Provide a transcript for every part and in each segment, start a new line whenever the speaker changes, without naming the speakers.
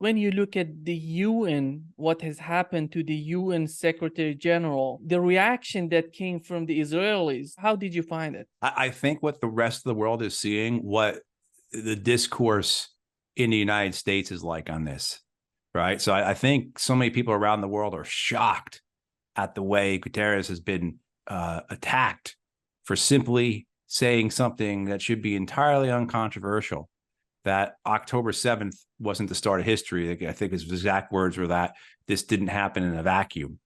when you look at the UN, what has happened to the UN Secretary General, the reaction that came from the Israelis, how did you find it?
I think what the rest of the world is seeing, what the discourse in the United States is like on this, right? So I think so many people around the world are shocked at the way Guterres has been attacked for simply saying something that should be entirely uncontroversial, that October 7th wasn't the start of history. I think his exact words were that this didn't happen in a vacuum.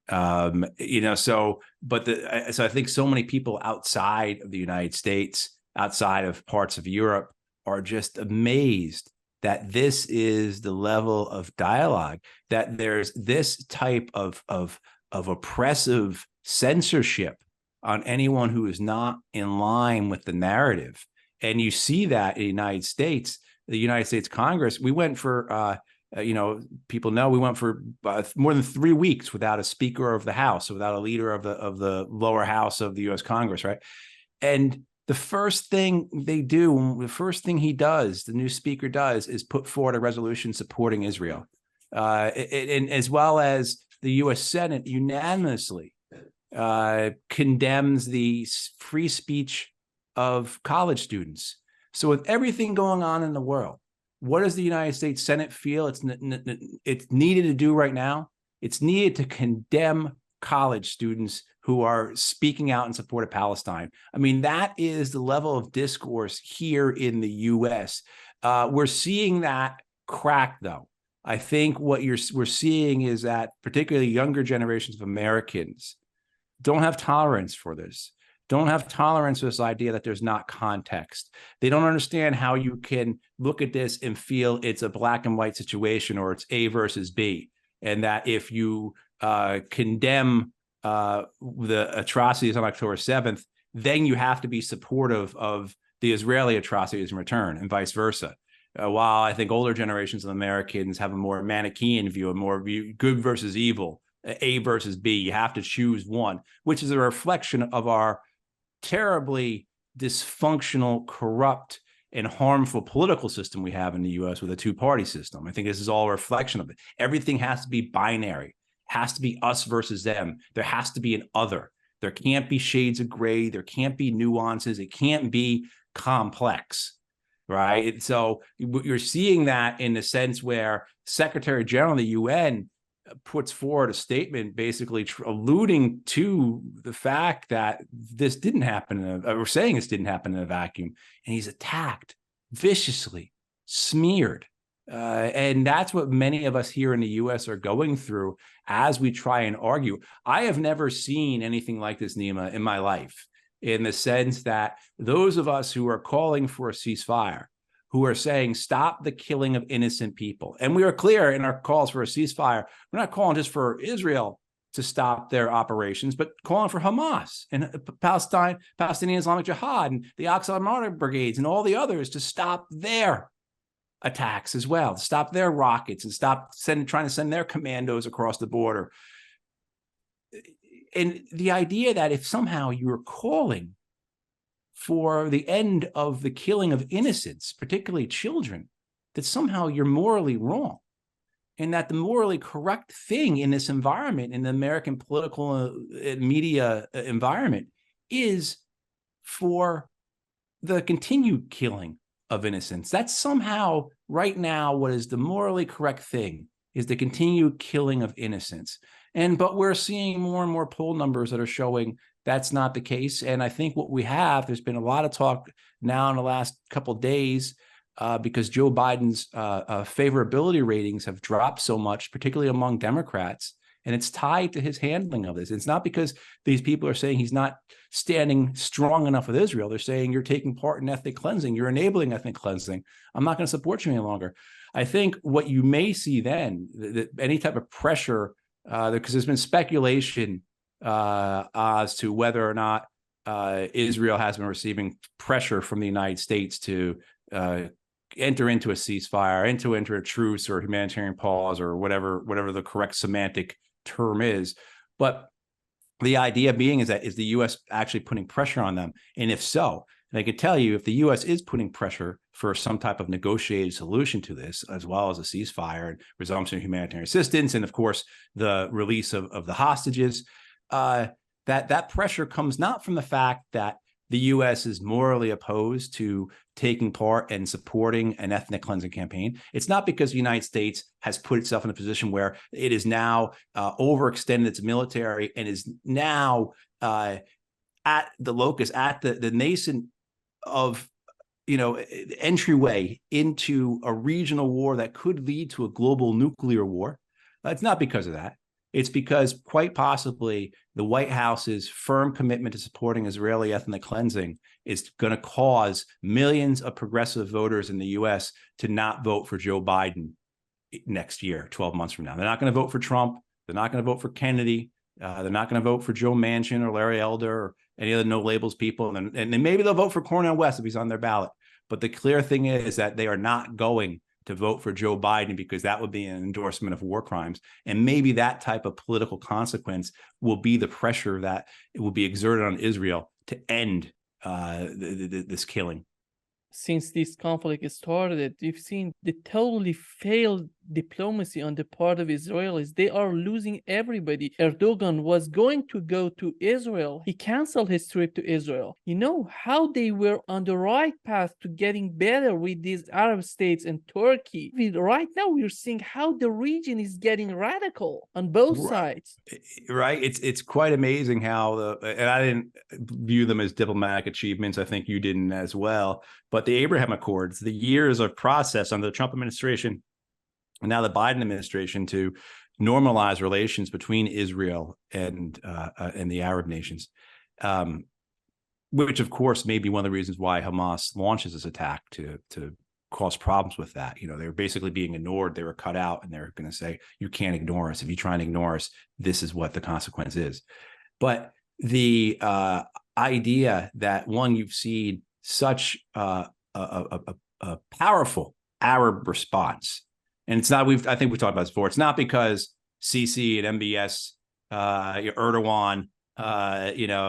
So I think so many people outside of the United States, outside of parts of Europe, are just amazed that this is the level of dialogue, that there's this type of oppressive censorship on anyone who is not in line with the narrative. And you see that in the United States Congress. We went for, people know we went for more than 3 weeks without a Speaker of the House, without a leader of the lower house of the U.S. Congress, right? And the first thing they do, the first thing he does, the new Speaker does, is put forward a resolution supporting Israel, and as well as the U.S. Senate unanimously condemns the free speech of college students. So with everything going on in the world, what does the United States Senate feel it's needed to do right now? It's needed to condemn college students who are speaking out in support of Palestine. I mean, that is the level of discourse here in the U.S. We're seeing that crack, though. I think what we're seeing is that particularly younger generations of Americans don't have tolerance for this, don't have tolerance for this idea that there's not context. They don't understand how you can look at this and feel it's a black and white situation, or it's A versus B, and that if you condemn the atrocities on October 7th, then you have to be supportive of the Israeli atrocities in return, and vice versa. While I think older generations of Americans have a more Manichaean view, good versus evil, A versus B, you have to choose one, which is a reflection of our terribly dysfunctional, corrupt, and harmful political system we have in the U.S. with a two-party system. I think this is all a reflection of it. Everything has to be binary. It has to be us versus them. There has to be an other. There can't be shades of gray. There can't be nuances. It can't be complex, right? So you're seeing that in the sense where Secretary General of the UN puts forward a statement basically alluding to the fact that this didn't happen, or saying this didn't happen in a vacuum, and he's attacked viciously, smeared. And that's what many of us here in the U.S. are going through as we try and argue. I have never seen anything like this, Nima, in my life, in the sense that those of us who are calling for a ceasefire, who are saying stop the killing of innocent people. And we are clear in our calls for a ceasefire. We're not calling just for Israel to stop their operations, but calling for Hamas and Palestinian Islamic Jihad and the Aqsa Martyr Brigades and all the others to stop their attacks as well, to stop their rockets and stop trying to send their commandos across the border. And the idea that if somehow you're calling for the end of the killing of innocents, particularly children, that somehow you're morally wrong, and that the morally correct thing in this environment, in the American political media environment, is for the continued killing of innocents. That's somehow right now what is the morally correct thing, is the continued killing of innocents. But we're seeing more and more poll numbers that are showing that's not the case. And I think what we have, there's been a lot of talk now in the last couple of days because Joe Biden's favorability ratings have dropped so much, particularly among Democrats. And it's tied to his handling of this. It's not because these people are saying he's not standing strong enough with Israel. They're saying you're taking part in ethnic cleansing. You're enabling ethnic cleansing. I'm not going to support you any longer. I think what you may see then, any type of pressure, because there's been speculation as to whether or not Israel has been receiving pressure from the United States to enter into a ceasefire, enter a truce or humanitarian pause or whatever the correct semantic term is. But the idea being is the U.S. actually putting pressure on them? And if so, And I can tell you, if the U.S. is putting pressure for some type of negotiated solution to this, as well as a ceasefire and resumption of humanitarian assistance, and of course, the release of the hostages, that pressure comes not from the fact that the U.S. is morally opposed to taking part and supporting an ethnic cleansing campaign. It's not because the United States has put itself in a position where it is now overextended its military and is now at the locus, at the nascent of entryway into a regional war that could lead to a global nuclear war. It's not because of that. It's because quite possibly the White House's firm commitment to supporting Israeli ethnic cleansing is going to cause millions of progressive voters in the U.S. to not vote for Joe Biden next year, 12 months from now. They're not going to vote for Trump. They're not going to vote for Kennedy. They're not going to vote for Joe Manchin or Larry Elder or any other no labels people. And then maybe they'll vote for Cornel West if he's on their ballot. But the clear thing is that they are not going to vote for Joe Biden, because that would be an endorsement of war crimes. And maybe that type of political consequence will be the pressure that it will be exerted on Israel to end this killing.
Since this conflict started, you've seen the totally failed diplomacy on the part of Israelis. They are losing everybody. Erdogan was going to go to Israel. He canceled his trip to Israel. You know how they were on the right path to getting better with these Arab states and Turkey. Right now, we're seeing how the region is getting radical on both sides.
Right. It's quite amazing how and I didn't view them as diplomatic achievements. I think you didn't as well. But the Abraham Accords, the years of process under the Trump administration and now the Biden administration to normalize relations between Israel and the Arab nations, which of course may be one of the reasons why Hamas launches this attack to cause problems with that. They were basically being ignored. They were cut out, and they're going to say, you can't ignore us. If you try and ignore us, this is what the consequence is. But the idea that, one, you've seen such a powerful Arab response. And it's not, I think we've talked about this before. It's not because Sisi and MBS, Erdogan,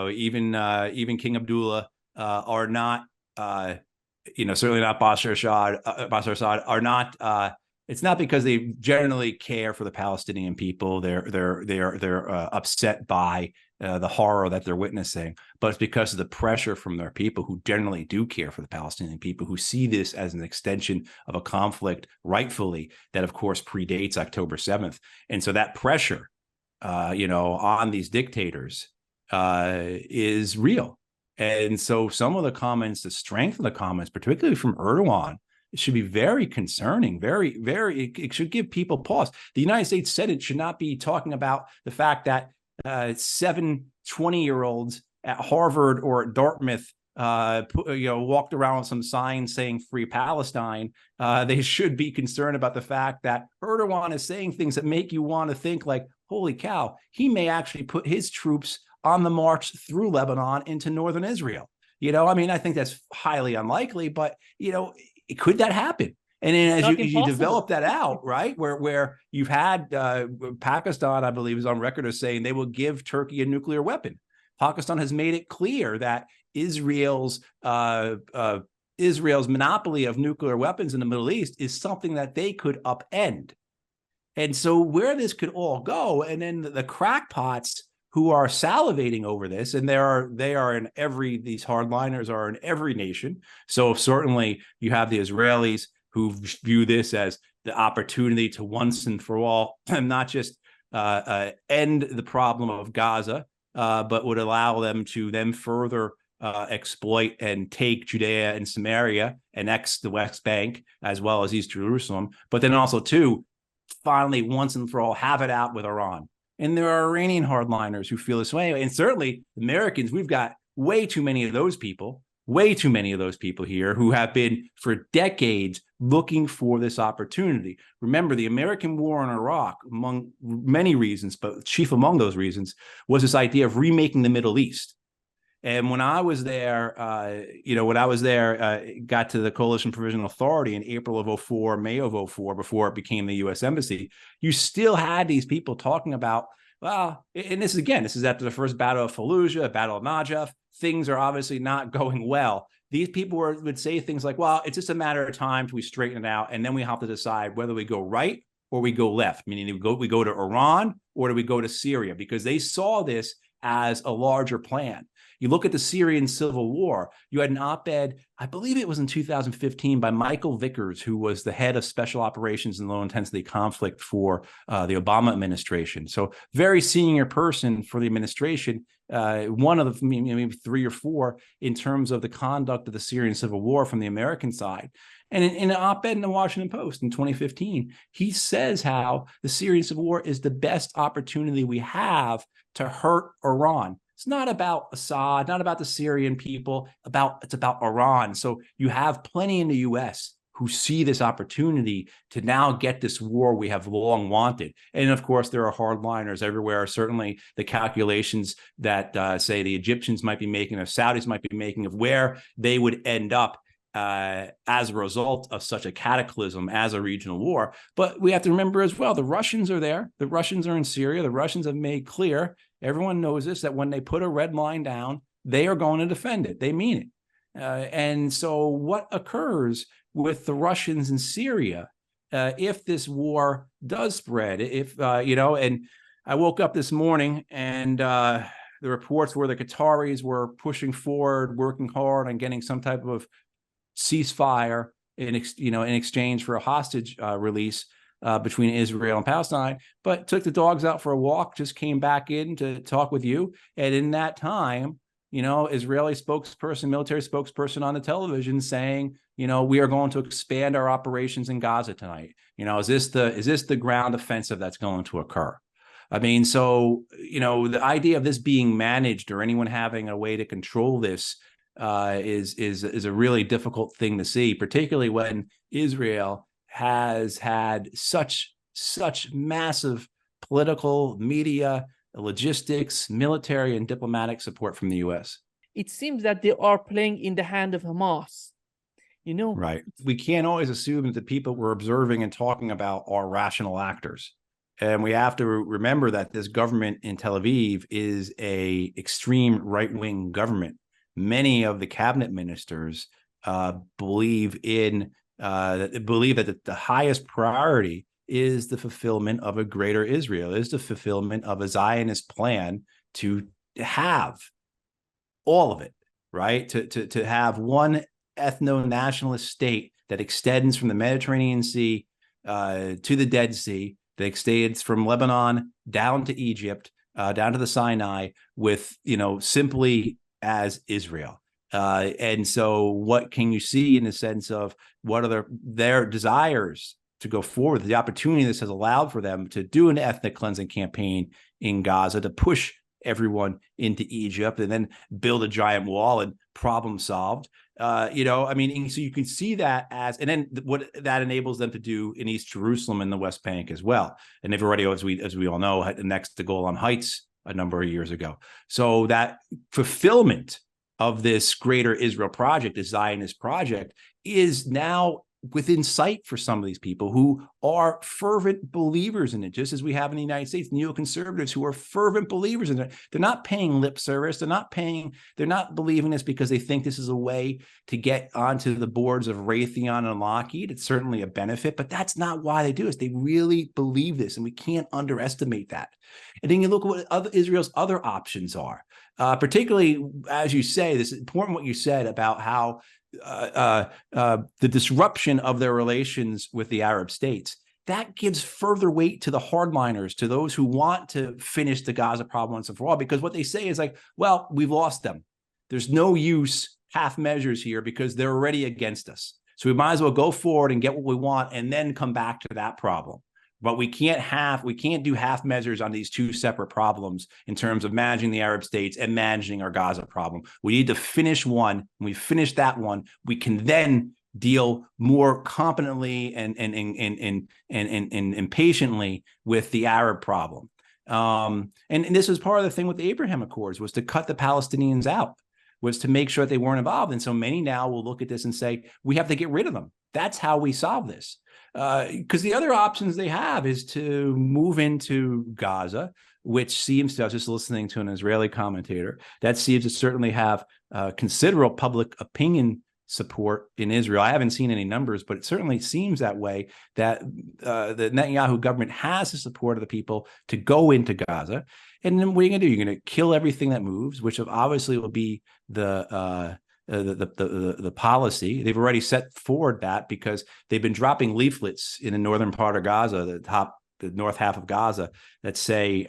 even King Abdullah are not, certainly not Bashar Assad are not. It's not because they generally care for the Palestinian people. They're upset by the horror that they're witnessing, but it's because of the pressure from their people who generally do care for the Palestinian people, who see this as an extension of a conflict, rightfully, that of course predates October 7th. And so that pressure, on these dictators is real. And so some of the comments, the strength of the comments, particularly from Erdogan, it should be very concerning, very, very, it should give people pause. The United States Senate should not be talking about the fact that 7 20-year-olds at Harvard or at Dartmouth, walked around with some signs saying "Free Palestine." They should be concerned about the fact that Erdogan is saying things that make you want to think like, holy cow, he may actually put his troops on the march through Lebanon into northern Israel. I think that's highly unlikely, but, could that happen? And then as you develop that out, right, where you've had Pakistan, I believe, is on record as saying they will give Turkey a nuclear weapon. Pakistan has made it clear that Israel's monopoly of nuclear weapons in the Middle East is something that they could upend. And so where this could all go, and then the crackpots who are salivating over this, and these hardliners are in every nation. So certainly you have the Israelis who view this as the opportunity to once and for all not just end the problem of Gaza, but would allow them to then further exploit and take Judea and Samaria, annex the West Bank as well as East Jerusalem, but then also to finally once and for all have it out with Iran. And there are Iranian hardliners who feel this way. And certainly Americans, we've got way too many of those people here who have been for decades looking for this opportunity. Remember, the American war in Iraq, among many reasons, but chief among those reasons, was this idea of remaking the Middle East. And when I was there, got to the Coalition Provisional Authority in April of 2004, May of 2004, before it became the U.S. Embassy, you still had these people talking about, well, and this is after the first Battle of Fallujah, Battle of Najaf. Things are obviously not going well these people would say things like, well, it's just a matter of time till we straighten it out, and then we have to decide whether we go right or we go left, meaning we go to Iran or do we go to Syria, because they saw this as a larger plan. You look at the Syrian civil war, you had an op-ed, I believe it was in 2015, by Michael Vickers, who was the head of special operations and low intensity conflict for the Obama administration. So very senior person for the administration, one of the maybe 3 or 4 in terms of the conduct of the Syrian civil war from the American side. And in an op-ed in the Washington Post in 2015, he says how the Syrian civil war is the best opportunity we have to hurt Iran. It's not about Assad, not about the Syrian people, it's about Iran. So you have plenty in the U.S. who see this opportunity to now get this war we have long wanted. And of course, there are hardliners everywhere. Certainly the calculations that say the Egyptians might be making, or Saudis might be making, of where they would end up as a result of such a cataclysm as a regional war. But we have to remember as well, the Russians are there. The Russians are in Syria. The Russians have made clear, everyone knows this, that when they put a red line down, they are going to defend it. They mean it. And so what occurs with the Russians in Syria if this war does spread? And I woke up this morning and the reports were the Qataris were pushing forward, working hard on getting some type of ceasefire in exchange for a hostage release between Israel and Palestine, but took the dogs out for a walk, just came back in to talk with you. And in that time, Israeli spokesperson, military spokesperson on the television saying, we are going to expand our operations in Gaza tonight. Is this the ground offensive that's going to occur? I mean, so, the idea of this being managed or anyone having a way to control this is a really difficult thing to see, particularly when Israel has had such massive political, media, logistics, military, and diplomatic support from the U.S.
It seems that they are playing in the hand of Hamas.
Right. We can't always assume that the people we're observing and talking about are rational actors. And we have to remember that this government in Tel Aviv is a extreme right-wing government. Many of the cabinet ministers believe that the highest priority is the fulfillment of a greater Israel, is the fulfillment of a Zionist plan to have all of it, right? To have one ethno-nationalist state that extends from the Mediterranean Sea to the Dead Sea, that extends from Lebanon down to Egypt, down to the Sinai, with simply as Israel. And so what can you see in the sense of what are their desires to go forward, the opportunity this has allowed for them to do an ethnic cleansing campaign in Gaza, to push everyone into Egypt and then build a giant wall and problem solved. So you can see that and then what that enables them to do in East Jerusalem and the West Bank as well. And they've already, as we all know, next to Golan Heights a number of years ago. So that fulfillment of this greater Israel project, this Zionist project, is now within sight for some of these people who are fervent believers in it, just as we have in the United States, neoconservatives who are fervent believers in it. They're not paying lip service. They're not believing this because they think this is a way to get onto the boards of Raytheon and Lockheed. It's certainly a benefit, but that's not why they do this. They really believe this, and we can't underestimate that. And then you look at what Israel's other options are, particularly, as you say, this is important what you said about how the disruption of their relations with the Arab states, that gives further weight to the hardliners, to those who want to finish the Gaza problem once and for all, because what they say is like, well, we've lost them. There's no use half measures here because they're already against us. So we might as well go forward and get what we want and then come back to that problem. But we can't do half measures on these two separate problems in terms of managing the Arab states and managing our Gaza problem. We need to finish one. When we finish that one, we can then deal more competently and patiently with the Arab problem. And this was part of the thing with the Abraham Accords, was to cut the Palestinians out, was to make sure that they weren't involved. And so many now will look at this and say, we have to get rid of them. That's how we solve this. Because the other options they have is to move into Gaza, which seems to, I was just listening to an Israeli commentator, that seems to certainly have considerable public opinion support in Israel. I haven't seen any numbers, but it certainly seems that way, that the Netanyahu government has the support of the people to go into Gaza. And then what are you going to do? You're going to kill everything that moves, which obviously will be the policy. They've already set forward that, because they've been dropping leaflets in the northern part of Gaza, the north half of Gaza, that say,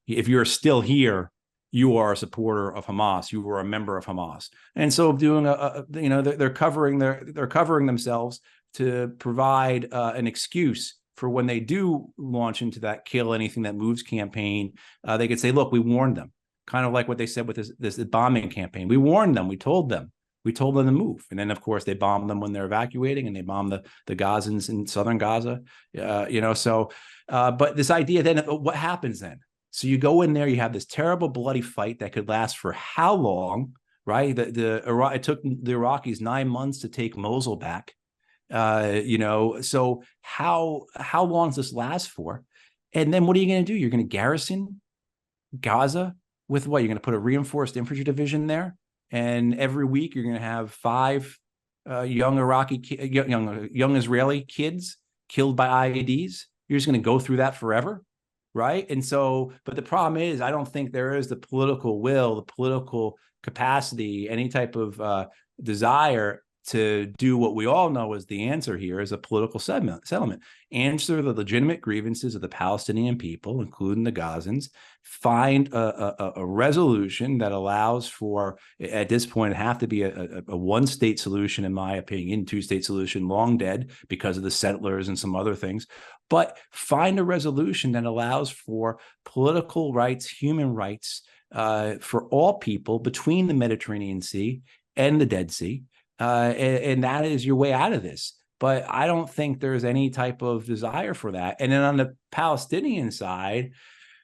if you're still here, you are a supporter of Hamas. You are a member of Hamas. And so doing they're covering themselves to provide an excuse for when they do launch into that kill anything that moves campaign. They could say, look, we warned them, kind of like what they said with this bombing campaign. We warned them. We told them to move. And then, of course, they bomb them when they're evacuating, and they bomb the Gazans in southern Gaza. But this idea then, what happens then? So you go in there, you have this terrible bloody fight that could last for how long, right? It took the Iraqis 9 months to take Mosul back. So how long does this last for? And then what are you going to do? You're going to garrison Gaza with what? You're going to put a reinforced infantry division there, and every week you're going to have 5 young Israeli kids killed by IEDs. You're just going to go through that forever, right? And so, but the problem is, I don't think there is the political will, the political capacity, any type of desire to do what we all know is the answer here, is a political settlement. Answer the legitimate grievances of the Palestinian people, including the Gazans, find a resolution that allows for, at this point, it have to be a one-state solution, in my opinion. Two-state solution, long dead because of the settlers and some other things. But find a resolution that allows for political rights, human rights for all people between the Mediterranean Sea and the Dead Sea. And that is your way out of this. But I don't think there's any type of desire for that. And then on the Palestinian side,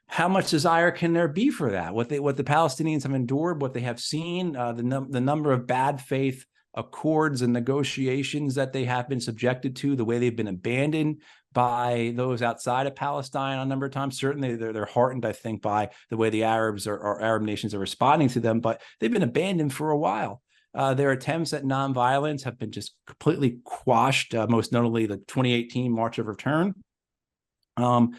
how much desire can there be for that? What the Palestinians have endured, what they have seen, the number of bad faith accords and negotiations that they have been subjected to, the way they've been abandoned by those outside of Palestine a number of times. Certainly they're heartened, I think, by the way the Arabs or Arab nations are responding to them, but they've been abandoned for a while. Their attempts at nonviolence have been just completely quashed, most notably the 2018 March of Return. And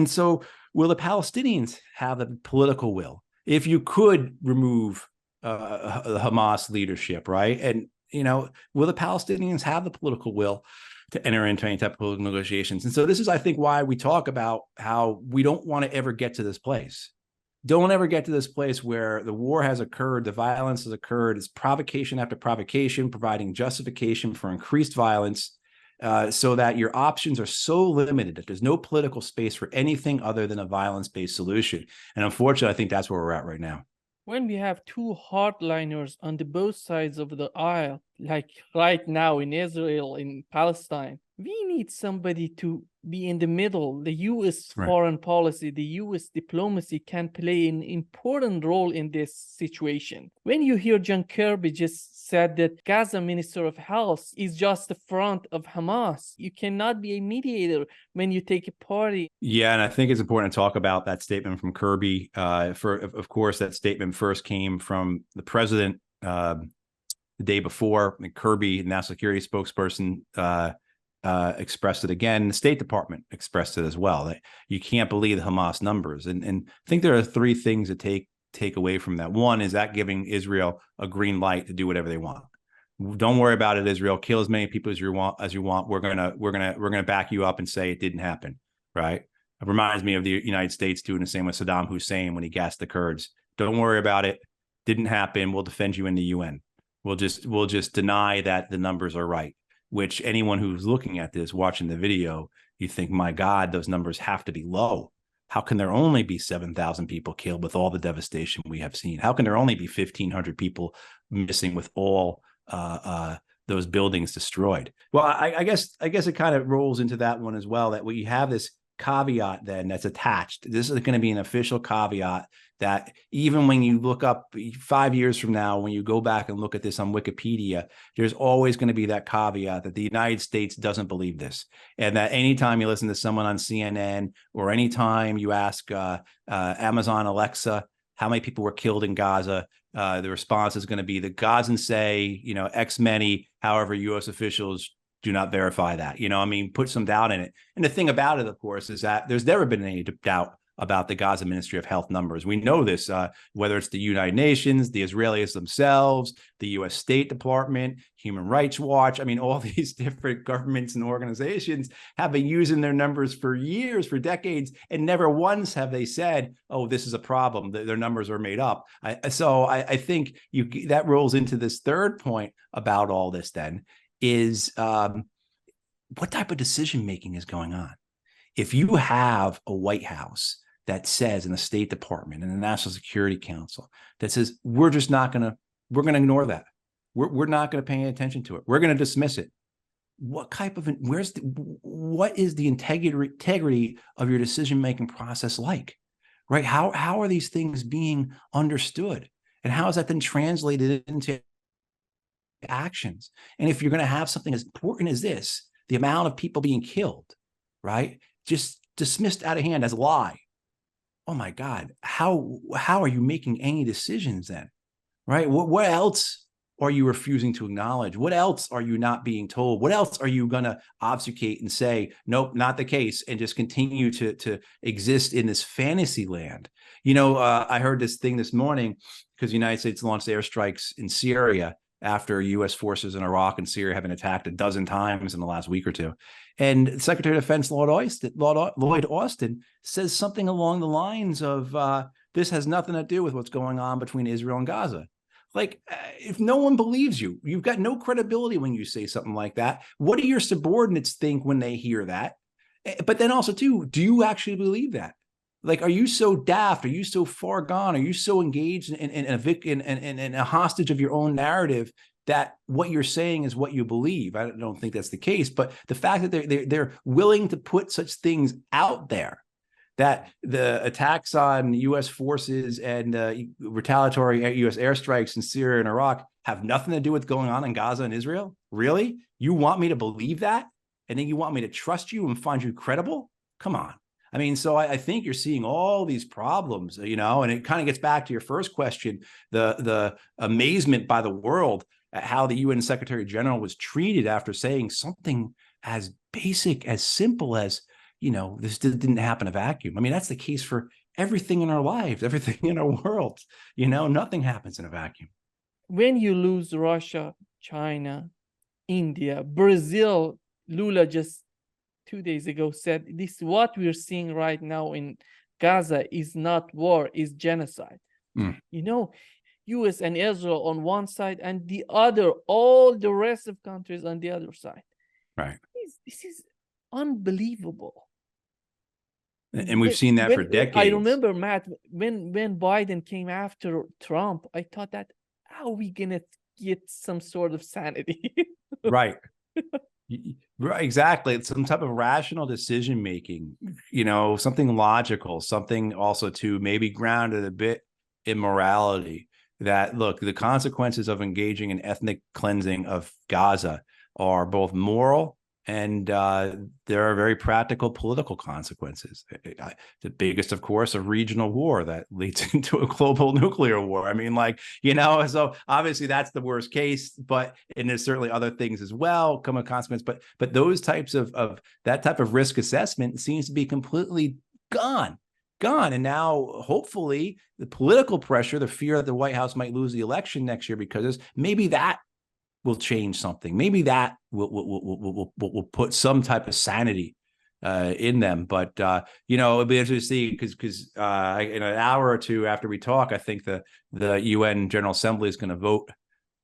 so will the Palestinians have the political will? If you could remove the Hamas leadership, right? And, will the Palestinians have the political will to enter into any type of political negotiations? And so this is, I think, why we talk about how we don't want to ever get to this place. Don't ever get to this place where the war has occurred, the violence has occurred, it's provocation after provocation, providing justification for increased violence, so that your options are so limited that there's no political space for anything other than a violence-based solution. And unfortunately, I think that's where we're at right now.
When we have two hardliners on the both sides of the aisle, like right now in Israel, in Palestine, we need somebody to be in the middle. The U.S. foreign policy, the U.S. diplomacy can play an important role in this situation. When you hear John Kirby just said that Gaza Minister of Health is just the front of Hamas, you cannot be a mediator when you take a party.
Yeah, and I think it's important to talk about that statement from Kirby. Of course, that statement first came from the president the day before. And Kirby, national security spokesperson, expressed it again. The State Department expressed it as well. That you can't believe the Hamas numbers. And I think there are 3 things to take away from that. One is that giving Israel a green light to do whatever they want. Don't worry about it, Israel. Kill as many people as you want. We're gonna back you up and say it didn't happen. Right? It reminds me of the United States doing the same with Saddam Hussein when he gassed the Kurds. Don't worry about it. Didn't happen. We'll defend you in the UN. We'll just deny that the numbers are right. Which anyone who's looking at this, watching the video, you think, my God, those numbers have to be low. How can there only be 7,000 people killed with all the devastation we have seen? How can there only be 1,500 people missing with all those buildings destroyed? Well, I guess it kind of rolls into that one as well, that we have this caveat then that's attached. This is going to be an official caveat that even when you look up 5 years from now, when you go back and look at this on Wikipedia, there's always going to be that caveat that the United States doesn't believe this. And that anytime you listen to someone on CNN or anytime you ask Amazon Alexa, how many people were killed in Gaza, the response is going to be the Gazans say, X many, however, U.S. officials do not verify that. Put some doubt in it. And the thing about it, of course, is that there's never been any doubt about the Gaza Ministry of Health numbers. We know this, whether it's the United Nations, the Israelis themselves, the U.S. State Department, Human Rights Watch. All these different governments and organizations have been using their numbers for years, for decades, and never once have they said, oh, this is a problem. Their numbers are made up. So I think that rolls into this third point about all this then, is what type of decision-making is going on? If you have a White House that says, in the State Department and the National Security Council that says, we're going to ignore that. We're not going to pay any attention to it. We're going to dismiss it. What is the integrity of your decision-making process like, right? How are these things being understood? And how is that then translated into actions? And if you're going to have something as important as this, the amount of people being killed, right, just dismissed out of hand as a lie. Oh my God, how are you making any decisions then, right? What else are you refusing to acknowledge? What else are you not being told? What else are you going to obfuscate and say, nope, not the case, and just continue to exist in this fantasy land? I heard this thing this morning because the United States launched airstrikes in Syria after U.S. forces in Iraq and Syria have been attacked a dozen times in the last week or two. And Secretary of Defense Lloyd Austin says something along the lines of, this has nothing to do with what's going on between Israel and Gaza. Like, if no one believes you, you've got no credibility when you say something like that. What do your subordinates think when they hear that? But then also, too, do you actually believe that? Like, are you so daft? Are you so far gone? Are you so engaged in a hostage of your own narrative that what you're saying is what you believe? I don't think that's the case. But the fact that they're willing to put such things out there, that the attacks on U.S. forces and retaliatory U.S. airstrikes in Syria and Iraq have nothing to do with going on in Gaza and Israel? Really? You want me to believe that? And then you want me to trust you and find you credible? Come on. So I think you're seeing all these problems, and it kind of gets back to your first question, the amazement by the world at how the UN Secretary General was treated after saying something as basic, as simple as, this didn't happen in a vacuum. That's the case for everything in our lives, everything in our world. Nothing happens in a vacuum.
When you lose Russia, China, India, Brazil, Lula just 2 days ago said, this what we're seeing right now in Gaza is not war, is genocide. US and Israel on one side and the other, all the rest of countries on the other side.
Right.
This is unbelievable.
And we've seen that for decades.
I remember, Matt, when Biden came after Trump, I thought that, how are we going to get some sort of sanity?
Right. Right, exactly. It's some type of rational decision making, something logical, something also to maybe grounded a bit in morality. That, look, the consequences of engaging in ethnic cleansing of Gaza are both moral and there are very practical political consequences. The biggest, of course, a regional war that leads into a global nuclear war. So obviously that's the worst case, and there's certainly other things as well come a consequence. But those types of that type of risk assessment seems to be completely gone. And now, hopefully, the political pressure, the fear that the White House might lose the election next year because maybe that will change something. Maybe that will put some type of sanity in them. But it'll be interesting to see because in an hour or two after we talk, I think the UN General Assembly is going to vote,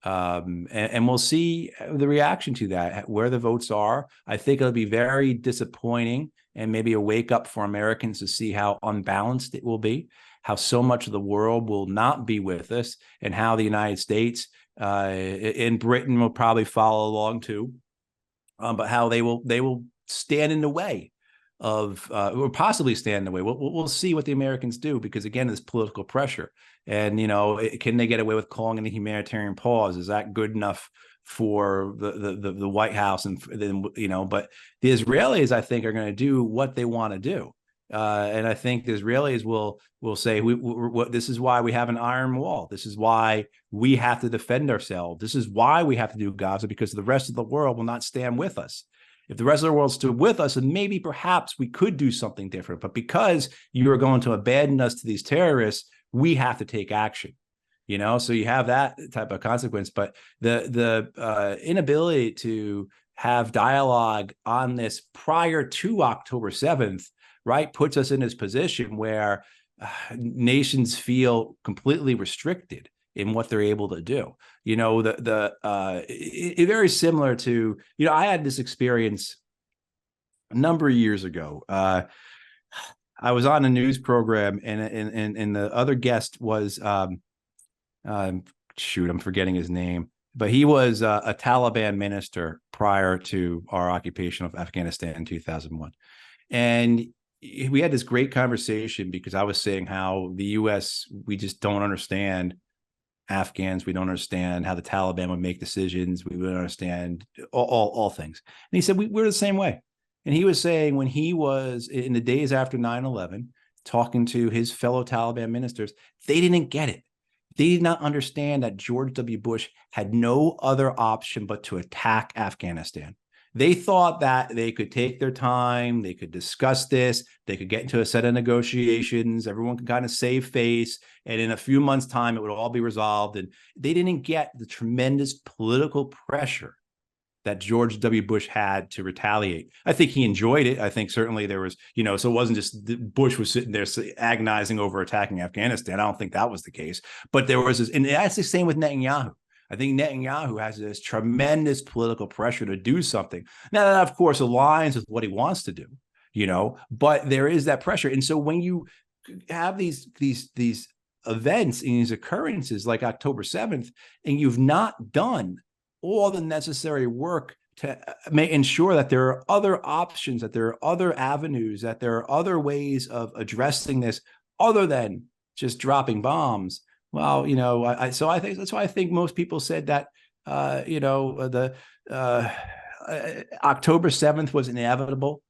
and we'll see the reaction to that, where the votes are. I think it'll be very disappointing and maybe a wake up for Americans to see how unbalanced it will be, how so much of the world will not be with us, and how the United States in Britain will probably follow along too, but how they will stand in the way or possibly stand in the way. We'll see what the Americans do, because again, there's political pressure, and can they get away with calling it a humanitarian pause? Is that good enough for the White House? And then but the Israelis, I think, are going to do what they want to do. And I think the Israelis will say, this is why we have an iron wall. This is why we have to defend ourselves. This is why we have to do Gaza, because the rest of the world will not stand with us. If the rest of the world stood with us, and maybe perhaps we could do something different. But because you are going to abandon us to these terrorists, we have to take action. So you have that type of consequence. But the inability to have dialogue on this prior to October 7th, right, puts us in this position where nations feel completely restricted in what they're able to do. Very similar to, I had this experience a number of years ago. I was on a news program, and the other guest was, I'm forgetting his name, but he was a Taliban minister prior to our occupation of Afghanistan in 2001. And we had this great conversation because I was saying how the U.S., we just don't understand Afghans. We don't understand how the Taliban would make decisions. We don't understand all things. And he said, we're the same way. And he was saying, when he was in the days after 9/11, talking to his fellow Taliban ministers, they didn't get it. They did not understand that George W. Bush had no other option but to attack Afghanistan. They thought that they could take their time, they could discuss this, they could get into a set of negotiations, everyone could kind of save face, and in a few months' time, it would all be resolved. And they didn't get the tremendous political pressure that George W. Bush had to retaliate. I think he enjoyed it. I think certainly there was, so it wasn't just Bush was sitting there agonizing over attacking Afghanistan. I don't think that was the case. But there was this, and that's the same with Netanyahu. I think Netanyahu has this tremendous political pressure to do something. Now, that, of course, aligns with what he wants to do, but there is that pressure. And so when you have these events and these occurrences like October 7th, and you've not done all the necessary work to ensure that there are other options, that there are other avenues, that there are other ways of addressing this other than just dropping bombs. Well, so I think that's why I think most people said that, the October 7th was inevitable,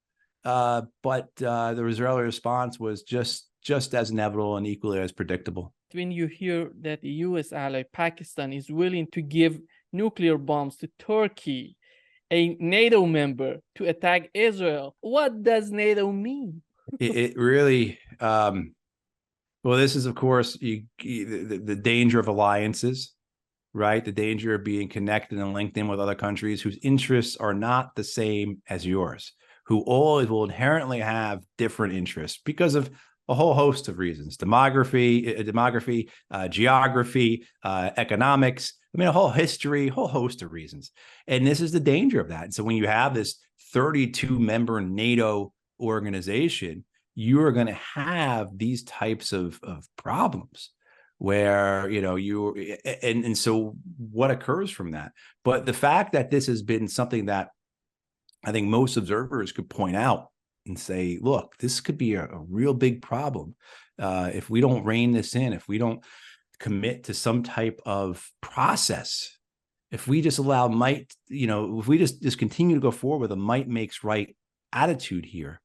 but the Israeli response was just as inevitable and equally as predictable.
When you hear that the U.S. ally Pakistan is willing to give nuclear bombs to Turkey, a NATO member, to attack Israel, what does NATO mean?
It really, well, this is, of course, the danger of alliances, right? The danger of being connected and linked in with other countries whose interests are not the same as yours, who always will inherently have different interests because of a whole host of reasons: demography, geography, economics. I mean, a whole host of reasons. And this is the danger of that. And so when you have this 32-member NATO organization, you are going to have these types of problems where, and so what occurs from that? But the fact that this has been something that I think most observers could point out and say, look, this could be a real big problem if we don't rein this in, if we don't commit to some type of process, if we just allow if we just continue to go forward with a might makes right attitude here,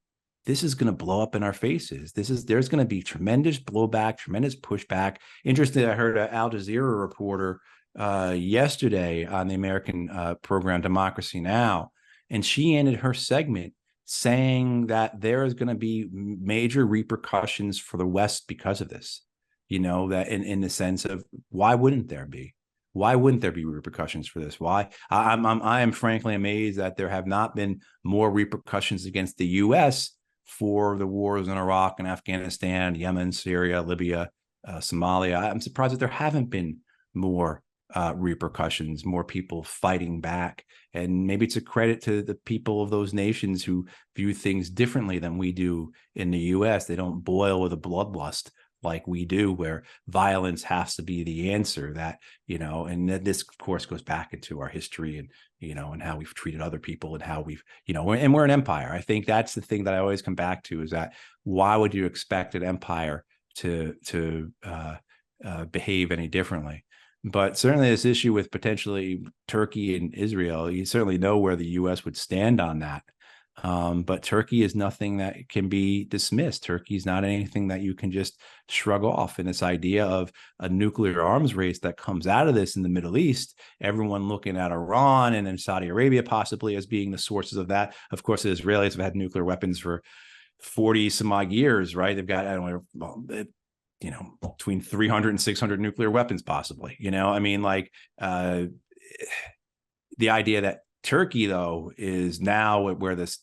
this is going to blow up in our faces. There's going to be tremendous blowback, tremendous pushback. Interesting, I heard an Al Jazeera reporter yesterday on the American program Democracy Now!, and she ended her segment saying that there is going to be major repercussions for the West because of this. That in the sense of, why wouldn't there be? Why wouldn't there be repercussions for this? Why? I am frankly amazed that there have not been more repercussions against the U.S. for the wars in Iraq and Afghanistan, Yemen, Syria, Libya, Somalia. I'm surprised that there haven't been more repercussions, more people fighting back. And maybe it's a credit to the people of those nations who view things differently than we do in the U.S. They don't boil with a bloodlust like we do, where violence has to be the answer. That, and this of course goes back into our history and, and how we've treated other people and how we've, and we're an empire. I think that's the thing that I always come back to, is that why would you expect an empire to behave any differently? But certainly this issue with potentially Turkey and Israel, you certainly know where the U.S. would stand on that. But Turkey is nothing that can be dismissed. Turkey is not anything that you can just shrug off. And this idea of a nuclear arms race that comes out of this in the Middle East, everyone looking at Iran and then Saudi Arabia possibly as being the sources of that. Of course, the Israelis have had nuclear weapons for 40 some odd years, right? They've got, I don't know, between 300 and 600 nuclear weapons, possibly. I mean, like the idea that Turkey, though, is now where this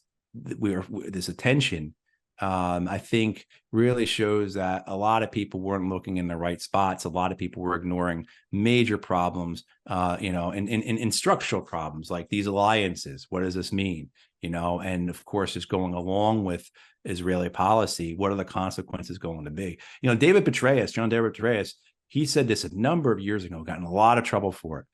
attention, I think, really shows that a lot of people weren't looking in the right spots. A lot of people were ignoring major problems, and structural problems like these alliances. What does this mean? And of course, just going along with Israeli policy, what are the consequences going to be? John David Petraeus, he said this a number of years ago, got in a lot of trouble for it.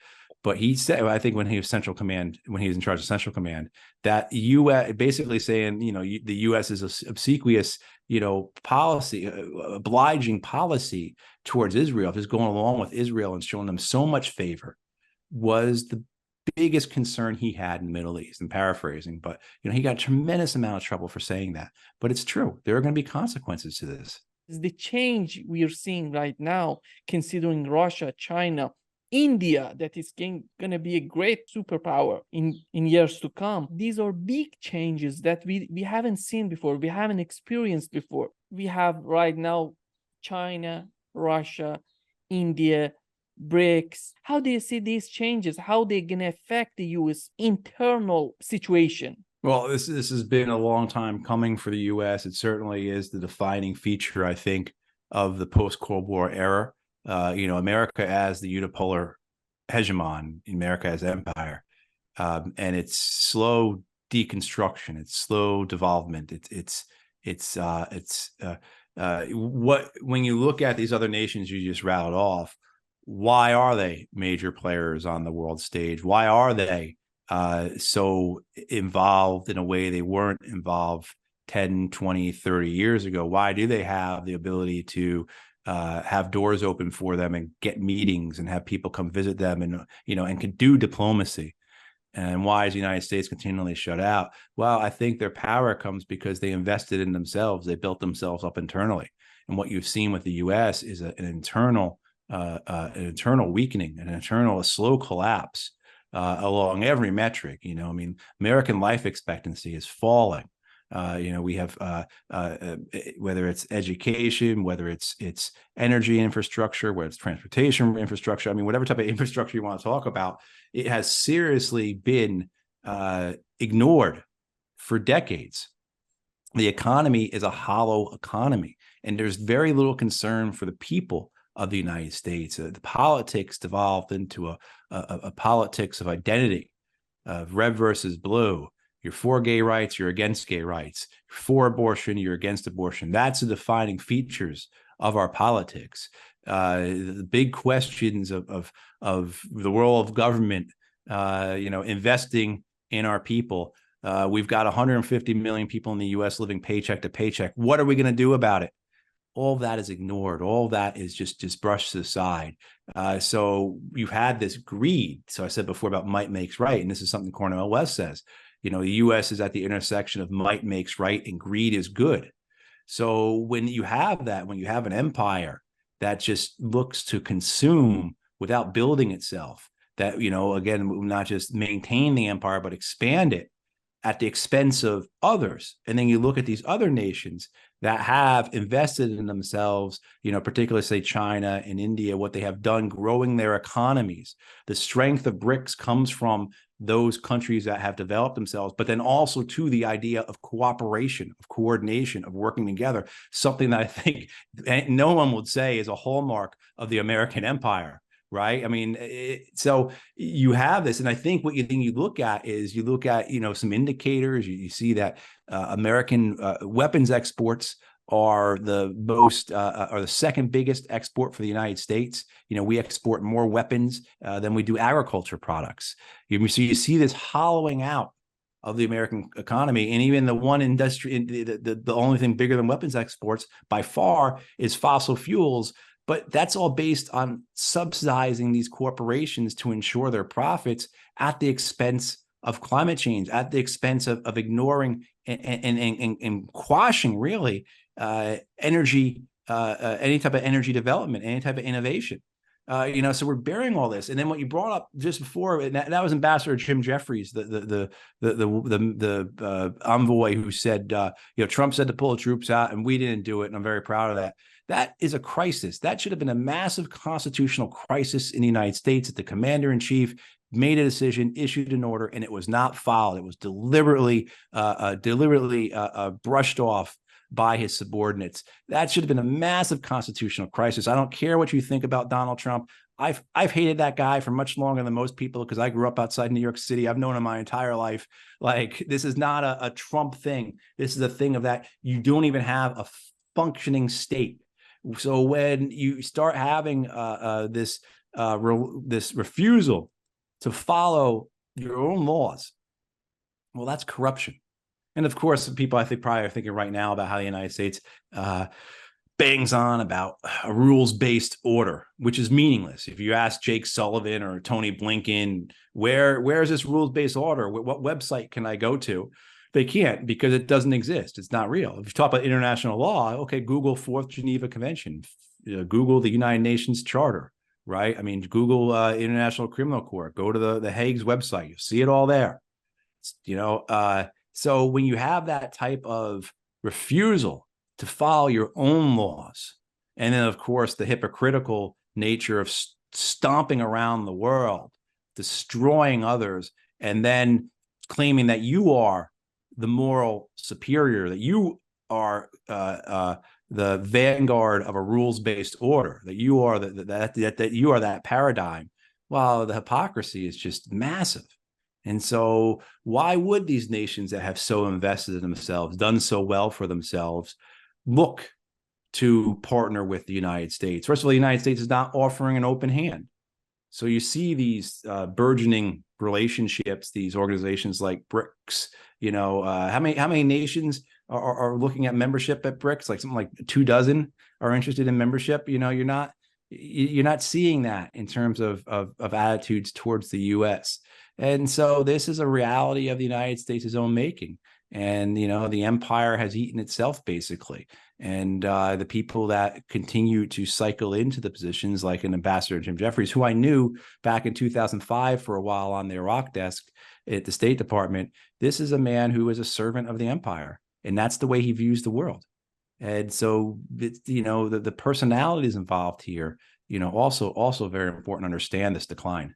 But he said, I think when he was in charge of Central Command, that U.S. basically saying, the U.S. is a obsequious, policy, obliging policy towards Israel, just going along with Israel and showing them so much favor, was the biggest concern he had in the Middle East. I'm paraphrasing, but he got a tremendous amount of trouble for saying that. But it's true. There are going to be consequences to this.
The change we are seeing right now, considering Russia, China, India, that is going to be a great superpower in years to come. These are big changes that we haven't seen before, we haven't experienced before. We have right now China, Russia, India, BRICS. How do you see these changes? How they're going to affect the U.S. internal situation?
Well, this has been a long time coming for the U.S. It certainly is the defining feature, I think, of the post-Cold War era. America as the unipolar hegemon, America as empire, and it's slow deconstruction, it's slow development. When you look at these other nations you just rattled off, why are they major players on the world stage? Why are they so involved in a way they weren't involved 10, 20, 30 years ago? Why do they have the ability to have doors open for them and get meetings and have people come visit them and can do diplomacy? And why is the United States continually shut out? Well, I think their power comes because they invested in themselves. They built themselves up internally. And what you've seen with the U.S. is an internal weakening, a slow collapse along every metric. American life expectancy is falling. We have whether it's education, whether it's energy infrastructure, whether it's transportation infrastructure. Whatever type of infrastructure you want to talk about, it has seriously been ignored for decades. The economy is a hollow economy, and there's very little concern for the people of the United States. The politics devolved into a politics of identity, of red versus blue. You're for gay rights, you're against gay rights. You're for abortion, you're against abortion. That's the defining features of our politics. The big questions of the role of government, investing in our people. We've got 150 million people in the U.S. living paycheck to paycheck. What are we going to do about it? All that is ignored. All that is just brushed aside. So you've had this greed. So I said before about might makes right, and this is something Cornel West says. The U.S. is at the intersection of might makes right and greed is good. So when you have that, when you have an empire that just looks to consume without building itself, that, again, not just maintain the empire, but expand it at the expense of others. And then you look at these other nations that have invested in themselves, particularly say China and India, what they have done growing their economies. The strength of BRICS comes from those countries that have developed themselves, but then also to the idea of cooperation, of coordination, of working together, something that I think no one would say is a hallmark of the American empire. Right. So you have this. And I think what you look at is some indicators. You see that American weapons exports are the most are the second biggest export for the United States. We export more weapons than we do agriculture products. So you see this hollowing out of the American economy, and even the one industry, the only thing bigger than weapons exports by far is fossil fuels. But that's all based on subsidizing these corporations to ensure their profits at the expense of climate change, at the expense of ignoring and quashing really energy, any type of energy development, any type of innovation. So we're bearing all this. And then what you brought up just before, and that was Ambassador Jim Jeffries, the envoy who said, Trump said to pull the troops out, and we didn't do it, and I'm very proud of that. That is a crisis. That should have been a massive constitutional crisis in the United States that the commander-in-chief made a decision, issued an order, and it was not followed. It was deliberately brushed off by his subordinates. That should have been a massive constitutional crisis. I don't care what you think about Donald Trump. I've hated that guy for much longer than most people because I grew up outside New York City. I've known him my entire life. Like, this is not a Trump thing. This is a thing of that you don't even have a functioning state. So when you start having this refusal to follow your own laws, well, that's corruption. And of course, people I think probably are thinking right now about how the United States bangs on about a rules-based order, which is meaningless. If you ask Jake Sullivan or Tony Blinken, where is this rules-based order? What website can I go to? They can't, because it doesn't exist. It's not real. If you talk about international law, okay, Google Fourth Geneva Convention, Google the United Nations Charter, right? I mean, Google International Criminal Court, go to the Hague's website, you see it all there. So when you have that type of refusal to follow your own laws, and then of course the hypocritical nature of stomping around the world, destroying others, and then claiming that you are the moral superior, that you are the vanguard of a rules-based order, that you are that you are that paradigm. Well, the hypocrisy is just massive. And so why would these nations that have so invested in themselves, done so well for themselves, look to partner with the United States? First of all, the United States is not offering an open hand. So you see these burgeoning relationships, these organizations like BRICS. How many nations are looking at membership at BRICS? Like something like 24 are interested in membership. You're not seeing that in terms of attitudes towards the U.S. And so this is a reality of the United States' own making. And, the empire has eaten itself, basically. And the people that continue to cycle into the positions, like an Ambassador Jim Jeffries, who I knew back in 2005 for a while on the Iraq desk at the State Department, this is a man who is a servant of the empire. And that's the way he views the world. And so, the personalities involved here, also very important to understand this decline.